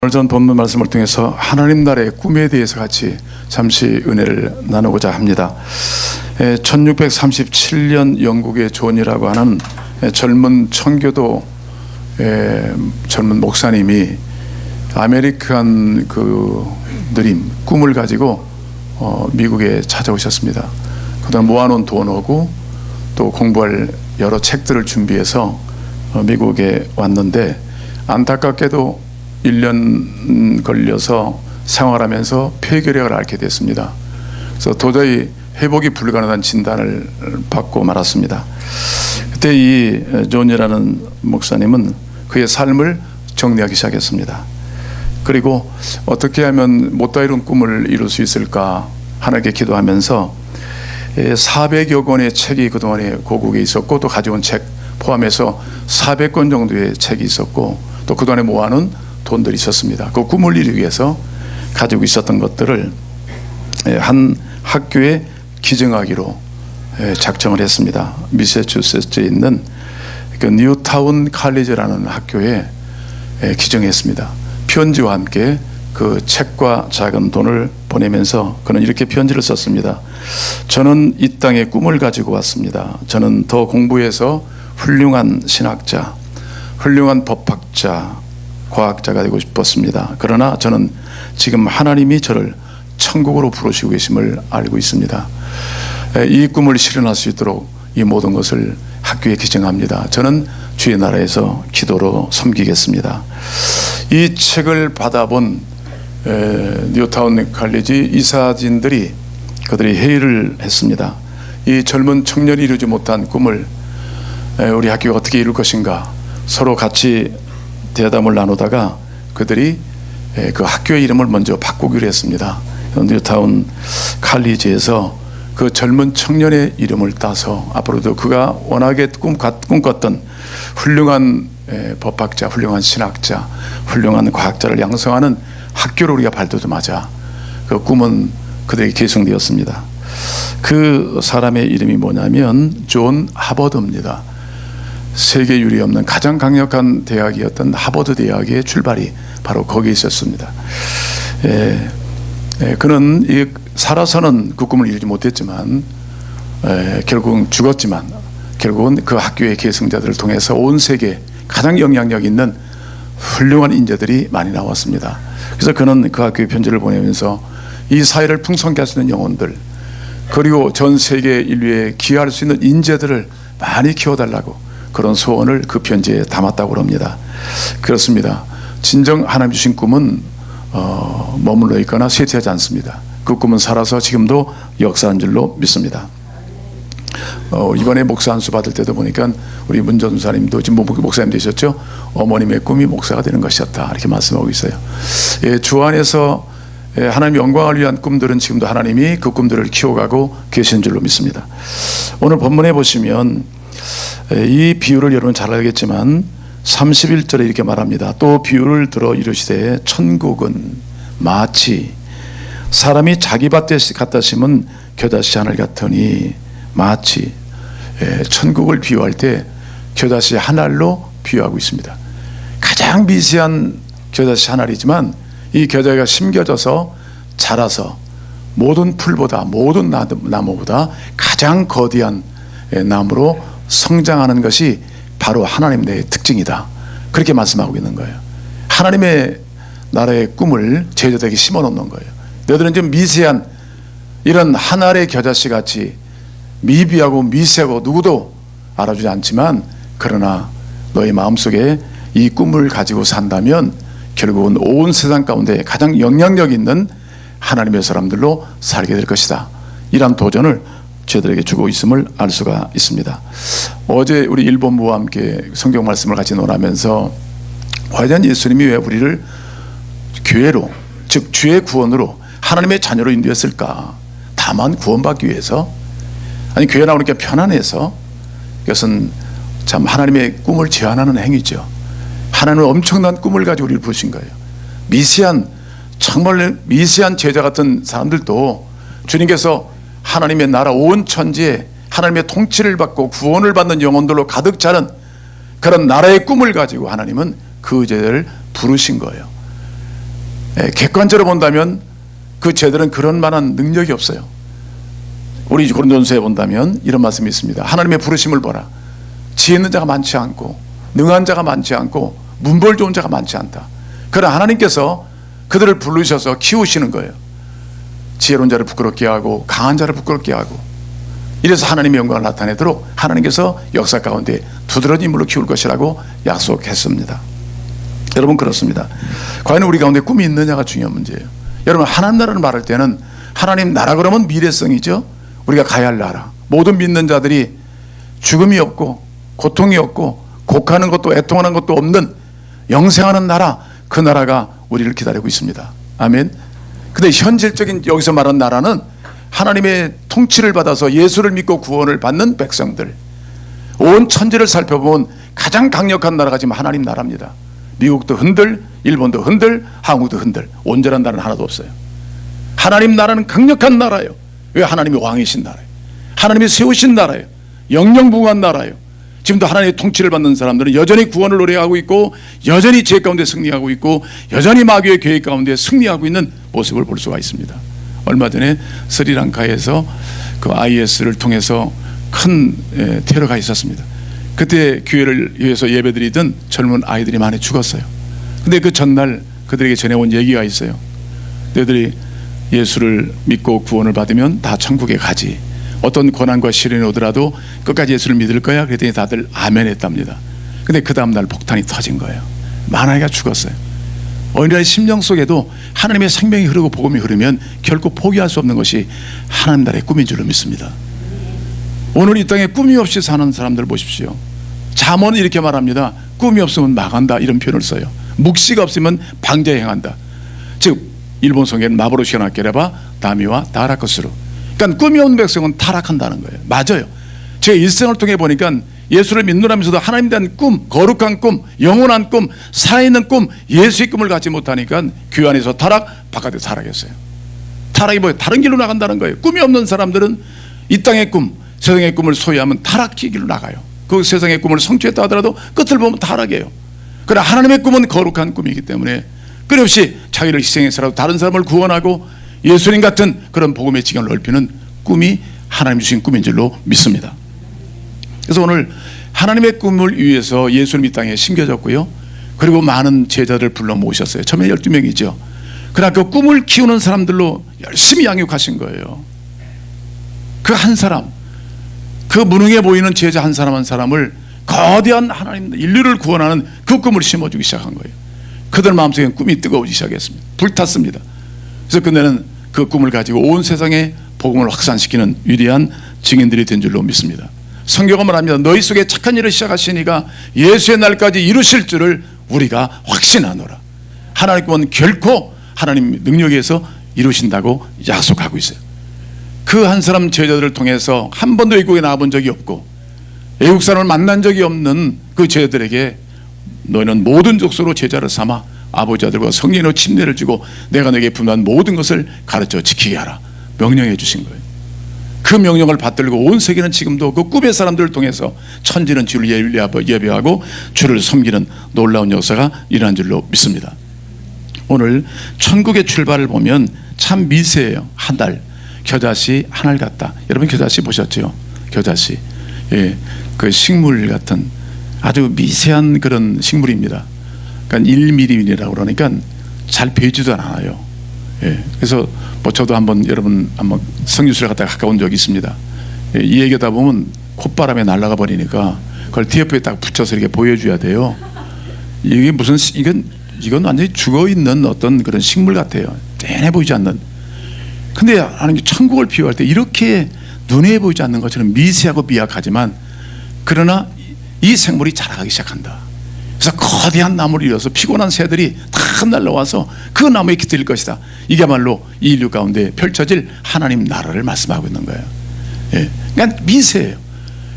오늘 전 본문 말씀을 통해서 하나님 나라의 꿈에 대해서 같이 잠시 은혜를 나누고자 합니다. 1637년 영국의 존이라고 하는 젊은 청교도 젊은 목사님이 아메리칸 드림, 꿈을 가지고 미국에 찾아오셨습니다. 그동안 모아놓은 돈하고 또 공부할 여러 책들을 준비해서 미국에 왔는데, 안타깝게도 1년 걸려서 생활하면서 폐결핵을 앓게 됐습니다. 그래서 도저히 회복이 불가능한 진단을 받고 말았습니다. 그때 이 존이라는 목사님은 그의 삶을 정리하기 시작했습니다. 그리고 어떻게 하면 못다 이룬 꿈을 이룰 수 있을까 하나님께 기도하면서 400여 권의 책이 그동안에 고국에 있었고, 또 가져온 책 포함해서 400권 정도의 책이 있었고, 또 그동안에 모아놓은 돈들이 있었습니다. 그 꿈을 이루기 위해서 가지고 있었던 것들을 한 학교에 기증하기로 작정을 했습니다. 미세추세츠에 있는 그 뉴타운 칼리지라는 학교에 기증했습니다. 편지와 함께 그 책과 작은 돈을 보내면서 그는 이렇게 편지를 썼습니다. 저는 이 땅에 꿈을 가지고 왔습니다. 저는 더 공부해서 훌륭한 신학자, 훌륭한 법학자, 과학자가 되고 싶었습니다. 그러나 저는 지금 하나님이 저를 천국으로 부르시고 계심을 알고 있습니다. 이 꿈을 실현할 수 있도록 이 모든 것을 학교에 기증합니다. 저는 주의 나라에서 기도로 섬기겠습니다. 이 책을 받아본 뉴타운 칼리지 이사진들이 그들이 회의를 했습니다. 이 젊은 청년이 이루지 못한 꿈을 우리 학교가 어떻게 이룰 것인가 서로 같이 대담을 나누다가 그들이 그 학교의 이름을 먼저 바꾸기로 했습니다. 뉴타운 칼리지에서 그 젊은 청년의 이름을 따서 앞으로도 그가 워낙에 꿈꿨던 훌륭한 법학자, 훌륭한 신학자, 훌륭한 과학자를 양성하는 학교로 우리가 발돋움하자. 그 꿈은 그들에게 계승되었습니다. 그 사람의 이름이 뭐냐면 존 하버드입니다. 세계 유례 없는 가장 강력한 대학이었던 하버드 대학의 출발이 바로 거기에 있었습니다. 그는 살아서는 그 꿈을 이루지 못했지만 결국은 죽었지만 결국은 그 학교의 계승자들을 통해서 온 세계에 가장 영향력 있는 훌륭한 인재들이 많이 나왔습니다. 그래서 그는 그 학교에 편지를 보내면서 이 사회를 풍성케 할 수 있는 영혼들, 그리고 전 세계 인류에 기여할 수 있는 인재들을 많이 키워달라고 그런 소원을 그 편지에 담았다고 합니다. 그렇습니다. 진정 하나님 주신 꿈은 머물러 있거나 쇠퇴하지 않습니다. 그 꿈은 살아서 지금도 역사한 줄로 믿습니다. 이번에 목사 안수 받을 때도 보니까 우리 문전사님도 지금 목사님 되셨죠? 어머님의 꿈이 목사가 되는 것이었다 이렇게 말씀하고 있어요. 주 안에서 하나님 영광을 위한 꿈들은 지금도 하나님이 그 꿈들을 키워가고 계신 줄로 믿습니다. 오늘 본문에 보시면 이 비유를 여러분 잘 알겠지만 31절에 이렇게 말합니다. 또 비유를 들어 이르시되 천국은 마치 사람이 자기 밭에 갖다 심은 겨자씨 하늘 같으니, 마치 천국을 비유할 때 겨자씨 한 알로 비유하고 있습니다. 가장 미세한 겨자씨 한 알이지만 이 겨자가 심겨져서 자라서 모든 풀보다, 모든 나무보다 가장 거대한 나무로 성장하는 것이 바로 하나님 나라의 특징이다. 그렇게 말씀하고 있는 거예요. 하나님의 나라의 꿈을 제자들에게 심어 놓는 거예요. 너희들은 좀 미세한 이런 한 알의 겨자씨 같이 미비하고 미세하고 누구도 알아주지 않지만, 그러나 너희 마음속에 이 꿈을 가지고 산다면 결국은 온 세상 가운데 가장 영향력 있는 하나님의 사람들로 살게 될 것이다. 이런 도전을 저희들에게 주고 있음을 알 수가 있습니다. 어제 우리 일본부와 함께 성경 말씀을 같이 논하면서 과연 예수님이 왜 우리를 교회로, 즉 주의 구원으로 하나님의 자녀로 인도했을까? 다만 구원받기 위해서? 아니 교회 나오니까 편안해서? 이것은 참 하나님의 꿈을 제한하는 행위죠. 하나님은 엄청난 꿈을 가지고 우리를 부르신 거예요. 미세한, 정말 미세한 제자 같은 사람들도 주님께서 하나님의 나라 온 천지에 하나님의 통치를 받고 구원을 받는 영혼들로 가득 차는 그런 나라의 꿈을 가지고 하나님은 그 제자를 부르신 거예요. 객관적으로 본다면 그 제들은 그런 만한 능력이 없어요. 우리 고린도전서에 본다면 이런 말씀이 있습니다. 하나님의 부르심을 보라. 지혜 있는 자가 많지 않고 능한 자가 많지 않고 문벌 좋은 자가 많지 않다. 그러나 하나님께서 그들을 부르셔서 키우시는 거예요. 지혜로운 자를 부끄럽게 하고 강한 자를 부끄럽게 하고, 이래서 하나님의 영광을 나타내도록 하나님께서 역사 가운데 두드러진 인물로 키울 것이라고 약속했습니다. 여러분, 그렇습니다. 과연 우리 가운데 꿈이 있느냐가 중요한 문제예요. 여러분, 하나님 나라를 말할 때는 하나님 나라 그러면 미래성이죠. 우리가 가야 할 나라. 모든 믿는 자들이 죽음이 없고 고통이 없고 곡하는 것도 애통하는 것도 없는 영생하는 나라, 그 나라가 우리를 기다리고 있습니다. 아멘. 근데 현실적인 여기서 말하는 나라는 하나님의 통치를 받아서 예수를 믿고 구원을 받는 백성들, 온 천지를 살펴보면 가장 강력한 나라가 지금 하나님 나라입니다. 미국도 흔들, 일본도 흔들, 한국도 흔들, 온전한 나라는 하나도 없어요. 하나님 나라는 강력한 나라예요. 왜? 하나님이 왕이신 나라예요. 하나님이 세우신 나라예요. 영영무궁한 나라예요. 지금도 하나님의 통치를 받는 사람들은 여전히 구원을 노래하고 있고, 여전히 죄 가운데 승리하고 있고, 여전히 마귀의 계획 가운데 승리하고 있는 모습을 볼 수가 있습니다. 얼마 전에 스리랑카에서 그 IS를 통해서 큰 테러가 있었습니다. 그때 교회를 위해서 예배드리던 젊은 아이들이 많이 죽었어요. 근데 그 전날 그들에게 전해온 얘기가 있어요. 너희들이 예수를 믿고 구원을 받으면 다 천국에 가지. 어떤 고난과 시련이 오더라도 끝까지 예수를 믿을 거야. 그랬더니 다들 아멘 했답니다. 근데 그 다음날 폭탄이 터진 거예요. 많아이가 죽었어요. 어린아이 심령 속에도 하나님의 생명이 흐르고 복음이 흐르면 결코 포기할 수 없는 것이 하나님 나라의 꿈인 줄로 믿습니다. 오늘 이 땅에 꿈이 없이 사는 사람들 보십시오. 잠언은 이렇게 말합니다. 꿈이 없으면 망한다, 이런 표현을 써요. 묵시가 없으면 방자에 행한다. 즉 일본 성경에는 마보로시가 나케레바 다미와 다라커스루. 그러니까 꿈이 없는 백성은 타락한다는 거예요. 맞아요. 제 일생을 통해 보니까 예수를 믿느라면서도 하나님에 대한 꿈, 거룩한 꿈, 영원한 꿈, 살아있는 꿈, 예수의 꿈을 갖지 못하니까 교회 안에서 타락, 바깥에서 타락했어요. 타락이 뭐예요? 다른 길로 나간다는 거예요. 꿈이 없는 사람들은 이 땅의 꿈, 세상의 꿈을 소유하면 타락의 길로 나가요. 그 세상의 꿈을 성취했다 하더라도 끝을 보면 타락이에요. 그러나 하나님의 꿈은 거룩한 꿈이기 때문에 끊임없이 자기를 희생해서라도 다른 사람을 구원하고 예수님 같은 그런 복음의 지경을 넓히는 꿈이 하나님 주신 꿈인 줄로 믿습니다. 그래서 오늘 하나님의 꿈을 위해서 예수님 이 땅에 심겨졌고요. 그리고 많은 제자들 불러 모으셨어요. 처음에 12명이죠. 그러나 그 꿈을 키우는 사람들로 열심히 양육하신 거예요. 그 한 사람, 그 무능해 보이는 제자 한 사람 한 사람을 거대한 하나님 인류를 구원하는 그 꿈을 심어주기 시작한 거예요. 그들 마음속에 꿈이 뜨거워지기 시작했습니다. 불탔습니다. 그래서 그들은 그 꿈을 가지고 온 세상에 복음을 확산시키는 위대한 증인들이 된 줄로 믿습니다. 성경은 말합니다. 너희 속에 착한 일을 시작하시니가 예수의 날까지 이루실 줄을 우리가 확신하노라. 하나님 꿈은 결코 하나님 능력에서 이루신다고 약속하고 있어요. 그 한 사람 제자들을 통해서 한 번도 외국에 나가본 적이 없고 외국 사람을 만난 적이 없는 그 제자들에게 너희는 모든 족속으로 제자를 삼아 아버지 아들과 성령으로 침례를 주고 내가 너에게 분한 모든 것을 가르쳐 지키게 하라 명령해 주신 거예요. 그 명령을 받들고 온 세계는 지금도 그 꿈의 사람들을 통해서 천지는 주를 예배하고 주를 섬기는 놀라운 역사가 일어난 줄로 믿습니다. 오늘 천국의 출발을 보면 참 미세해요. 한 달, 겨자씨 하늘 같다. 여러분 겨자씨 보셨죠? 겨자씨, 예, 그 식물 같은 아주 미세한 그런 식물입니다. 그러니까 1mm라고 그러니까 잘 베지도 않아요. 예, 그래서 뭐 저도 여러분 한번 성교수를 갔다가 가까운 적이 있습니다. 예, 이 얘기하다 보면 콧바람에 날아가 버리니까 그걸 TF에 딱 붙여서 이렇게 보여줘야 돼요. 이게 무슨 이건 완전히 죽어 있는 어떤 그런 식물 같아요. 떼내 보이지 않는. 근데 하나님이 천국을 비유할 때 이렇게 눈에 보이지 않는 것처럼 미세하고 미약하지만 그러나 이 생물이 자라기 시작한다. 그래서 거대한 나무를 이어서 피곤한 새들이 다 날라와서 그 나무에 깃들 것이다. 이게야말로 이 인류 가운데 펼쳐질 하나님 나라를 말씀하고 있는 거예요. 예, 그러니까 미세해요.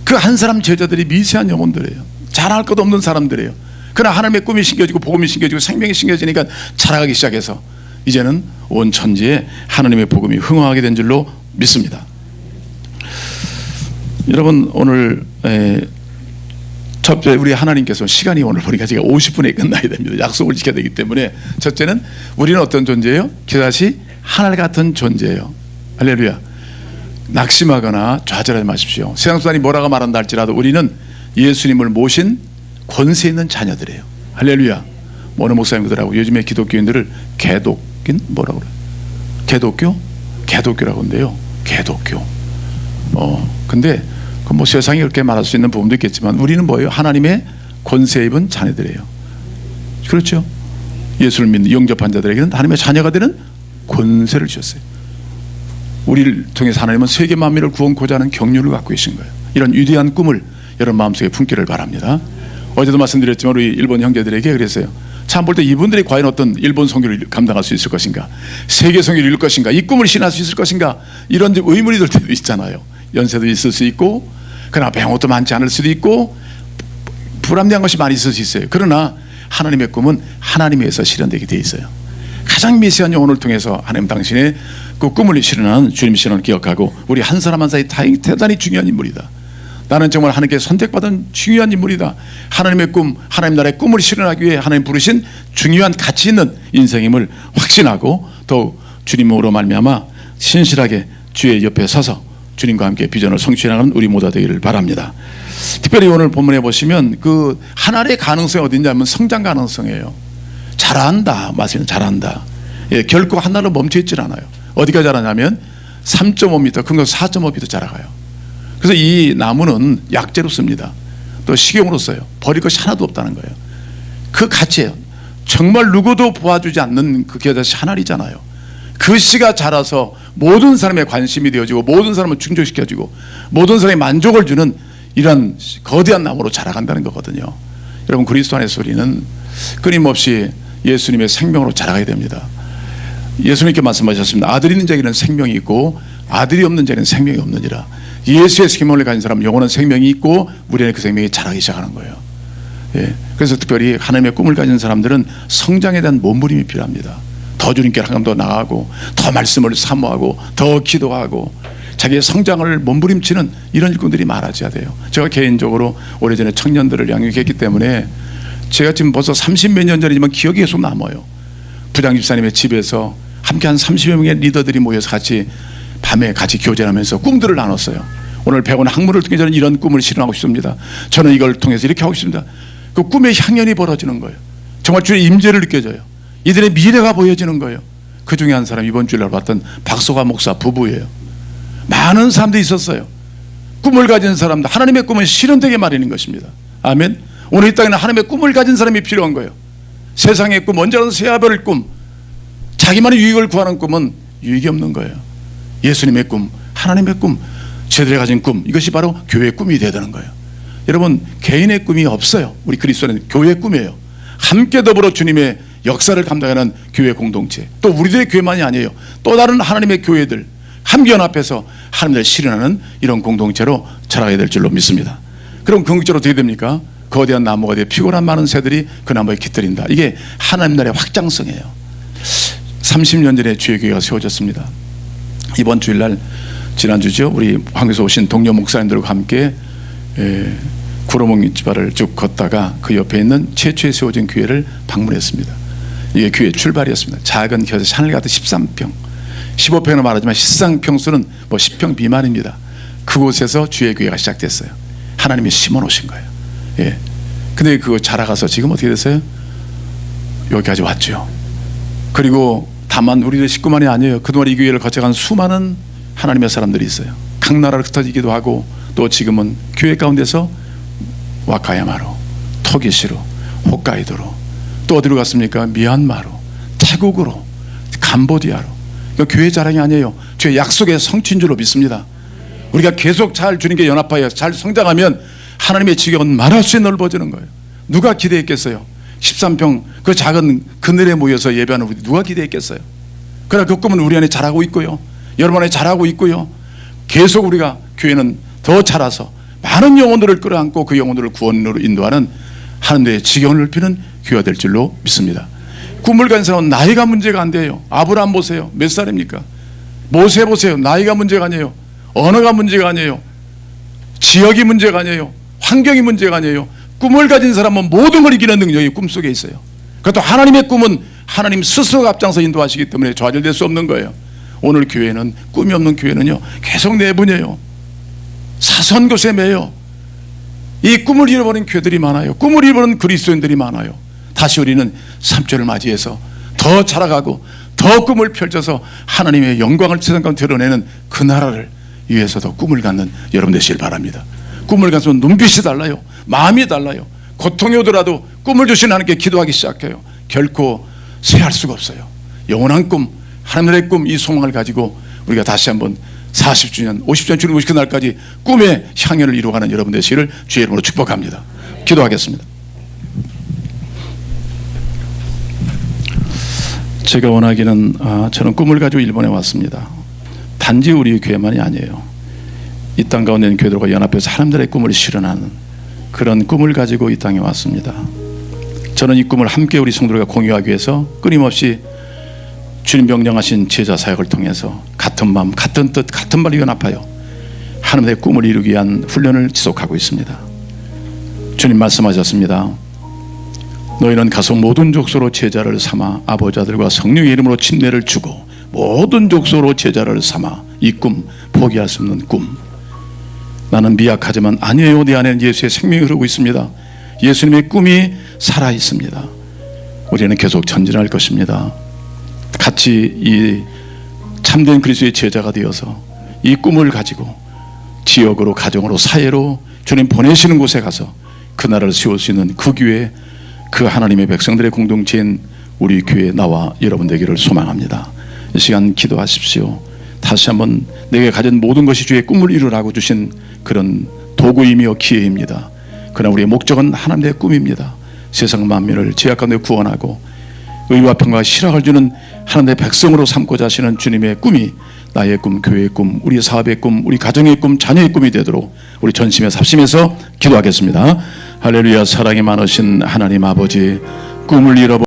그 한 사람 제자들이 미세한 영혼들이에요. 자랑할 것 없는 사람들이에요. 그러나 하나님의 꿈이 심겨지고 복음이 심겨지고 생명이 심겨지니까 자라가기 시작해서 이제는 온 천지에 하나님의 복음이 흥황하게 된 줄로 믿습니다. 여러분 오늘 첫째, 우리 하나님께서 시간이 오늘 보니까 제가 50분에 끝나야 됩니다. 약속을 지켜야 되기 때문에 첫째는 우리는 어떤 존재예요? 그다시 하늘 같은 존재예요. 할렐루야. 낙심하거나 좌절하지 마십시오. 세상 사람이 뭐라고 말한다 할지라도 우리는 예수님을 모신 권세 있는 자녀들이에요. 할렐루야. 어느 목사님들하고 요즘에 기독교인들을 개독인 뭐라고 그래요? 개독교? 개독교라고 한대요. 개독교. 근데 그 뭐 세상이 그렇게 말할 수 있는 부분도 있겠지만 우리는 뭐예요? 하나님의 권세 입은 자녀들이에요. 그렇죠? 예수를 믿는 영접한 자들에게는 하나님의 자녀가 되는 권세를 주셨어요. 우리를 통해서 하나님은 세계 만민을 구원코자 하는 경륜을 갖고 계신 거예요. 이런 위대한 꿈을 여러분 마음속에 품기를 바랍니다. 어제도 말씀드렸지만 우리 일본 형제들에게 그랬어요. 참 볼 때 이분들이 과연 어떤 일본 선교를 감당할 수 있을 것인가, 세계 선교를 이룰 것인가, 이 꿈을 실현할 수 있을 것인가, 이런 의문이 들 때도 있잖아요. 연세도 있을 수 있고 그러나 배운 것도 많지 않을 수도 있고 불합리한 것이 많이 있을 수 있어요. 그러나 하나님의 꿈은 하나님에 의해서 실현되게 돼 있어요. 가장 미세한 영혼을 통해서 하나님 당신의 그 꿈을 실현하는 주님 신앙을 기억하고 우리 한 사람 한 사람이 대단히 중요한 인물이다. 나는 정말 하나님께 선택받은 중요한 인물이다. 하나님의 꿈, 하나님 나라의 꿈을 실현하기 위해 하나님 부르신 중요한 가치 있는 인생임을 확신하고 더욱 주님으로 말미암아 신실하게 주의 옆에 서서 주님과 함께 비전을 성취하는 우리 모두 되기를 바랍니다. 특별히 오늘 본문에 보시면 그 하나의 가능성이 어디냐면 성장 가능성이에요. 자란다. 맞습니다. 자란다. 예, 결코 하나로 멈춰있질 않아요. 어디가 자라냐면 3.5m, 큰 건 4.5m 자라가요. 그래서 이 나무는 약재로 씁니다. 또 식용으로 써요. 버릴 것이 하나도 없다는 거예요. 그 가치예요. 정말 누구도 도와주지 않는 그 겨자씨 하나이잖아요. 그 씨가 자라서 모든 사람의 관심이 되어지고 모든 사람을 충족시켜주고 모든 사람의 만족을 주는 이런 거대한 나무로 자라간다는 거거든요. 여러분 그리스도 안에서 우리는 끊임없이 예수님의 생명으로 자라가야 됩니다. 예수님께 말씀하셨습니다. 아들이 있는 자에게는 생명이 있고 아들이 없는 자에게는 생명이 없느니라. 예수의 생명을 가진 사람은 영원한 생명이 있고 우리 안에 그 생명이 자라기 시작하는 거예요. 예. 그래서 특별히 하나님의 꿈을 가진 사람들은 성장에 대한 몸부림이 필요합니다. 더 주님께 한 감 더 나아가고 더 말씀을 사모하고 더 기도하고 자기의 성장을 몸부림치는 이런 일꾼들이 많아져야 돼요. 제가 개인적으로 오래전에 청년들을 양육했기 때문에 제가 지금 벌써 30몇 년 전이지만 기억이 계속 남아요. 부장 집사님의 집에서 함께 한 30여 명의 리더들이 모여서 같이 밤에 같이 교제하면서 꿈들을 나눴어요. 오늘 배운 학문을 통해 저는 이런 꿈을 실현하고 싶습니다. 저는 이걸 통해서 이렇게 하고 싶습니다. 그 꿈의 향연이 벌어지는 거예요. 정말 주의 임재를 느껴져요. 이들의 미래가 보여지는 거예요. 그 중에 한 사람 이번 주일날 봤던 박소가 목사 부부예요. 많은 사람들이 있었어요. 꿈을 가진 사람들, 하나님의 꿈은 실현되게 마련인 것입니다. 아멘. 오늘 이 땅에는 하나님의 꿈을 가진 사람이 필요한 거예요. 세상의 꿈, 언제라도 새하별 꿈, 자기만의 유익을 구하는 꿈은 유익이 없는 거예요. 예수님의 꿈, 하나님의 꿈, 제대로 가진 꿈, 이것이 바로 교회의 꿈이 되어야 되는 거예요. 여러분 개인의 꿈이 없어요. 우리 그리스도는 교회의 꿈이에요. 함께 더불어 주님의 역사를 감당하는 교회 공동체, 또 우리들의 교회만이 아니에요. 또 다른 하나님의 교회들 함께 연합해서 하나님을 실현하는 이런 공동체로 자라가야 될 줄로 믿습니다. 그럼 궁극적으로 어떻게 됩니까? 거대한 나무가 되어 피곤한 많은 새들이 그 나무에 깃들인다. 이게 하나님 나라의 확장성이에요. 30년 전에 주의 교회가 세워졌습니다. 이번 주일날 지난주죠. 우리 한국에서 오신 동료 목사님들과 함께 구로목 지바를 쭉 걷다가 그 옆에 있는 최초에 세워진 교회를 방문했습니다. 이게 교회 출발이었습니다. 작은 겨자 하늘 같은 13평, 15평으로 말하지만 실상 평수는 뭐 10평 미만입니다. 그곳에서 주의 교회가 시작됐어요. 하나님이 심어 놓으신 거예요. 예. 근데 그거 자라가서 지금 어떻게 됐어요? 여기까지 왔죠. 그리고 다만 우리들 식구만이 아니에요. 그동안 이 교회를 거쳐간 수많은 하나님의 사람들이 있어요. 각 나라로 흩어지기도 하고 또 지금은 교회 가운데서 와카야마로, 토기시로, 홋카이도로, 또 어디로 갔습니까? 미얀마로, 태국으로, 캄보디아로. 그러니까 교회 자랑이 아니에요. 주의 약속의 성취인 줄로 믿습니다. 우리가 계속 잘 주님께 연합하여 잘 성장하면 하나님의 지경은 말할 수 있는 넓어지는 거예요. 누가 기대했겠어요? 13평 그 작은 그늘에 모여서 예배하는 우리 누가 기대했겠어요? 그러나 그 꿈은 우리 안에 자라고 있고요. 여러분 안에 자라고 있고요. 계속 우리가 교회는 더 자라서 많은 영혼들을 끌어안고 그 영혼들을 구원으로 인도하는 하나님의 지경을 넓히는 교회가 될 줄로 믿습니다. 꿈을 가진 사람은 나이가 문제가 안 돼요. 아브라함 보세요. 몇 살입니까? 모세 보세요. 나이가 문제가 아니에요. 언어가 문제가 아니에요. 지역이 문제가 아니에요. 환경이 문제가 아니에요. 꿈을 가진 사람은 모든 걸 이기는 능력이 꿈속에 있어요. 그것도 하나님의 꿈은 하나님 스스로가 앞장서 인도하시기 때문에 좌절될 수 없는 거예요. 오늘 교회는 꿈이 없는 교회는요 계속 내분해요. 사선것에 매여 이 꿈을 잃어버린 교회들이 많아요. 꿈을 잃어버린 그리스도인들이 많아요. 다시 우리는 3절을 맞이해서 더 자라가고 더 꿈을 펼쳐서 하나님의 영광을 세상 가운데 드러내는 그 나라를 위해서 더 꿈을 갖는 여러분 되시길 바랍니다. 꿈을 가서 눈빛이 달라요. 마음이 달라요. 고통이 오더라도 꿈을 주신 하나님께 기도하기 시작해요. 결코 쇠할 수가 없어요. 영원한 꿈, 하나님의 꿈, 이 소망을 가지고 우리가 다시 한번 40주년, 50주년 주님 오실 그날까지 꿈의 향연을 이루어가는 여러분 되시기를 주의 이름으로 축복합니다. 기도하겠습니다. 제가 원하기는 저는 꿈을 가지고 일본에 왔습니다. 단지 우리 교회만이 아니에요. 이 땅 가운데 있는 교회들과 연합해서 사람들의 꿈을 실현하는 그런 꿈을 가지고 이 땅에 왔습니다. 저는 이 꿈을 함께 우리 성도들과 공유하기 위해서 끊임없이 주님 명령하신 제자 사역을 통해서 같은 마음, 같은 뜻, 같은 말로 연합하여 하나님의 꿈을 이루기 위한 훈련을 지속하고 있습니다. 주님 말씀하셨습니다. 너희는 가서 모든 족속으로 제자를 삼아 아버지 아들과 성령의 이름으로 침례를 주고 모든 족속으로 제자를 삼아 이 꿈, 포기할 수 없는 꿈. 나는 미약하지만 아니에요. 내 안에는 예수의 생명이 흐르고 있습니다. 예수님의 꿈이 살아 있습니다. 우리는 계속 전진할 것입니다. 같이 이 참된 그리스도의 제자가 되어서 이 꿈을 가지고 지역으로, 가정으로, 사회로 주님 보내시는 곳에 가서 그 나라를 세울 수 있는 그 교회, 그 하나님의 백성들의 공동체인 우리 교회 나와 여러분 되기를 소망합니다. 이 시간 기도하십시오. 다시 한번 내게 가진 모든 것이 주의 꿈을 이루라고 주신 그런 도구이며 기회입니다. 그러나 우리의 목적은 하나님의 꿈입니다. 세상 만민을 죄악 가운데 구원하고 의와 평화와 실학을 주는 하나님의 백성으로 삼고자 하시는 주님의 꿈이 나의 꿈, 교회의 꿈, 우리 사업의 꿈, 우리 가정의 꿈, 자녀의 꿈이 되도록 우리 전심에 삽심해서 기도하겠습니다. 할렐루야. 사랑이 많으신 하나님 아버지, 꿈을 잃어버린